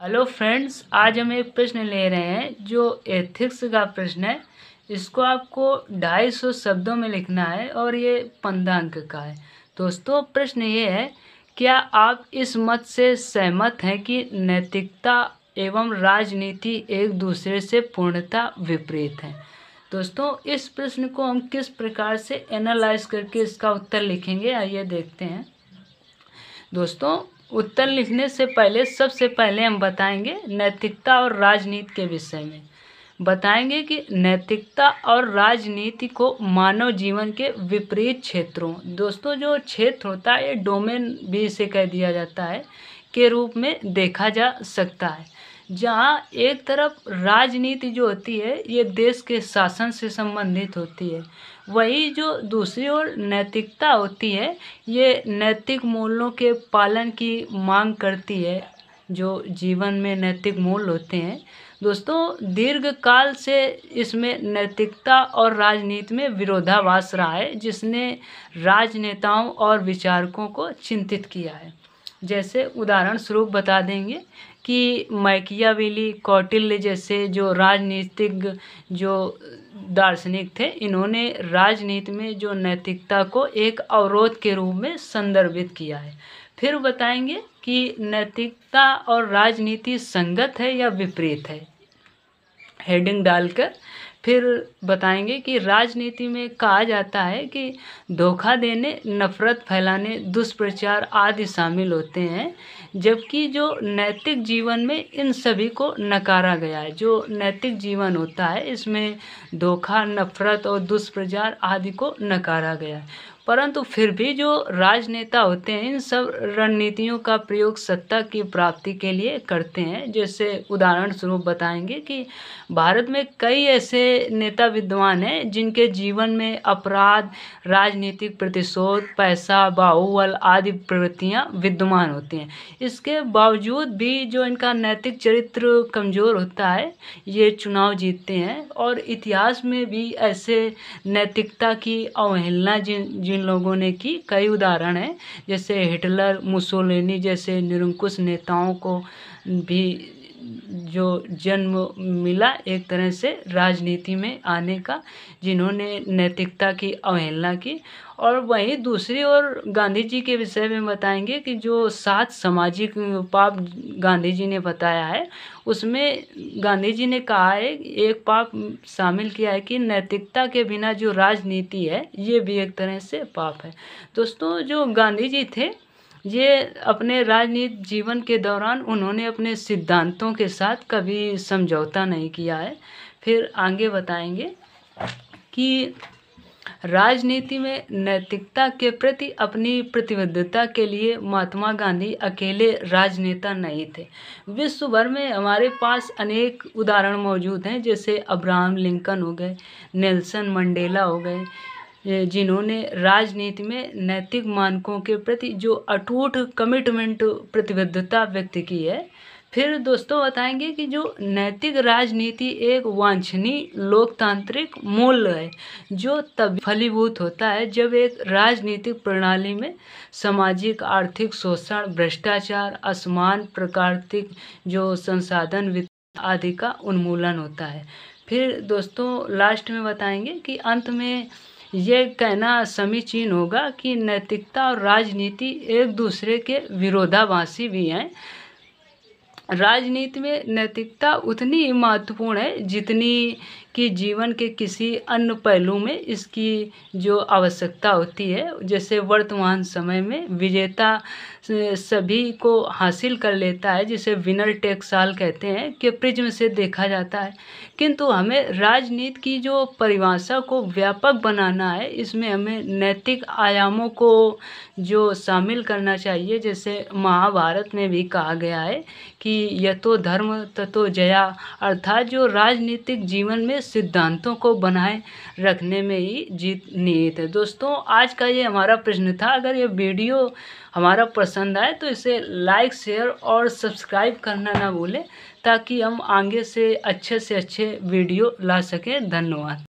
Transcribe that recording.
Hello friends, आज हम एक प्रश्न ले रहे हैं जो एथिक्स का प्रश्न है। इसको आपको 250 शब्दों में लिखना है और ये 15 अंक का है। दोस्तों, प्रश्न ये है, क्या आप इस मत से सहमत हैं कि नैतिकता एवं राजनीति एक दूसरे से पूर्णतः विपरीत हैं? दोस्तों, इस प्रश्न को हम किस प्रकार से एनालाइज करके इसका उत्तर लिखेंगे, आइए देखते हैं। दोस्तों, उत्तर लिखने से पहले सबसे पहले हम बताएंगे नैतिकता और राजनीति के विषय में। बताएंगे कि नैतिकता और राजनीति को मानव जीवन के विपरीत क्षेत्रों, दोस्तों जो क्षेत्र होता है ये डोमेन भी इसे कह दिया जाता है, के रूप में देखा जा सकता है। जहाँ एक तरफ राजनीति जो होती है ये देश के शासन से संबंधित होती है, वही जो दूसरी ओर नैतिकता होती है ये नैतिक मूल्यों के पालन की मांग करती है। जो जीवन में नैतिक मूल्य होते हैं दोस्तों, दीर्घ काल से इसमें नैतिकता और राजनीति में विरोधाभास रहा है, जिसने राजनेताओं और विचारकों को चिंतित किया है। जैसे उदाहरण स्वरूप बता देंगे कि मैकियावेली, कौटिल्य जैसे जो राजनीतिज्ञ जो दार्शनिक थे, इन्होंने राजनीति में जो नैतिकता को एक अवरोध के रूप में संदर्भित किया है। फिर बताएंगे कि नैतिकता और राजनीति संगत है या विपरीत है, हेडिंग डालकर। फिर बताएंगे कि राजनीति में कहा जाता है कि धोखा देने, नफरत फैलाने, दुष्प्रचार आदि शामिल होते हैं, जबकि जो नैतिक जीवन में इन सभी को नकारा गया है। जो नैतिक जीवन होता है इसमें धोखा, नफरत और दुष्प्रचार आदि को नकारा गया है। परंतु फिर भी जो राजनेता होते हैं इन सब रणनीतियों का प्रयोग सत्ता की प्राप्ति के लिए करते हैं। जैसे उदाहरण स्वरूप बताएंगे कि भारत में कई ऐसे नेता विद्वान हैं जिनके जीवन में अपराध, राजनीतिक प्रतिशोध, पैसा, बाहुबल आदि प्रवृत्तियां विद्यमान होती हैं। इसके बावजूद भी जो इनका नैतिक चरित्र कमज़ोर होता है ये चुनाव जीतते हैं। और इतिहास में भी ऐसे नैतिकता की अवहेलना जिन लोगों ने की कई उदाहरण हैं। जैसे हिटलर, मुसोलिनी जैसे निरंकुश नेताओं को भी जो जन्म मिला एक तरह से राजनीति में आने का, जिन्होंने नैतिकता की अवहेलना की। और वहीं दूसरी ओर गांधी जी के विषय में बताएंगे कि जो 7 सामाजिक पाप गांधी जी ने बताया है, उसमें गांधी जी ने कहा है, एक पाप शामिल किया है कि नैतिकता के बिना जो राजनीति है ये भी एक तरह से पाप है। दोस्तों, जो गांधी जी थे ये अपने राजनीतिक जीवन के दौरान उन्होंने अपने सिद्धांतों के साथ कभी समझौता नहीं किया है। फिर आगे बताएंगे कि राजनीति में नैतिकता के प्रति अपनी प्रतिबद्धता के लिए महात्मा गांधी अकेले राजनेता नहीं थे। विश्व भर में हमारे पास अनेक उदाहरण मौजूद हैं, जैसे अब्राहम लिंकन हो गए, नेल्सन मंडेला हो गए, जिन्होंने राजनीति में नैतिक मानकों के प्रति जो अटूट कमिटमेंट, प्रतिबद्धता व्यक्त की है। फिर दोस्तों बताएंगे कि जो नैतिक राजनीति एक वांछनीय लोकतांत्रिक मूल्य है जो तब फलीभूत होता है जब एक राजनीतिक प्रणाली में सामाजिक, आर्थिक शोषण, भ्रष्टाचार, असमान प्राकृतिक जो संसाधन वितरण आदि का उन्मूलन होता है। फिर दोस्तों लास्ट में बताएंगे कि अंत में ये कहना समीचीन होगा कि नैतिकता और राजनीति एक दूसरे के विरोधाभासी भी हैं। राजनीति में नैतिकता उतनी ही महत्वपूर्ण है जितनी कि जीवन के किसी अन्य पहलू में इसकी जो आवश्यकता होती है। जैसे वर्तमान समय में विजेता सभी को हासिल कर लेता है, जिसे विनर टेक्स ऑल कहते हैं, कि प्रिज्म से देखा जाता है। किंतु हमें राजनीति की जो परिभाषा को व्यापक बनाना है, इसमें हमें नैतिक आयामों को जो शामिल करना चाहिए। जैसे महाभारत में भी कहा गया है कि यतो धर्म ततो जया, अर्थात जो राजनीतिक जीवन में सिद्धांतों को बनाए रखने में ही जीत निहित है। दोस्तों, आज का ये हमारा प्रश्न था। अगर ये वीडियो हमारा पसंद आए तो इसे लाइक, शेयर और सब्सक्राइब करना ना भूलें, ताकि हम आगे से अच्छे वीडियो ला सकें। धन्यवाद।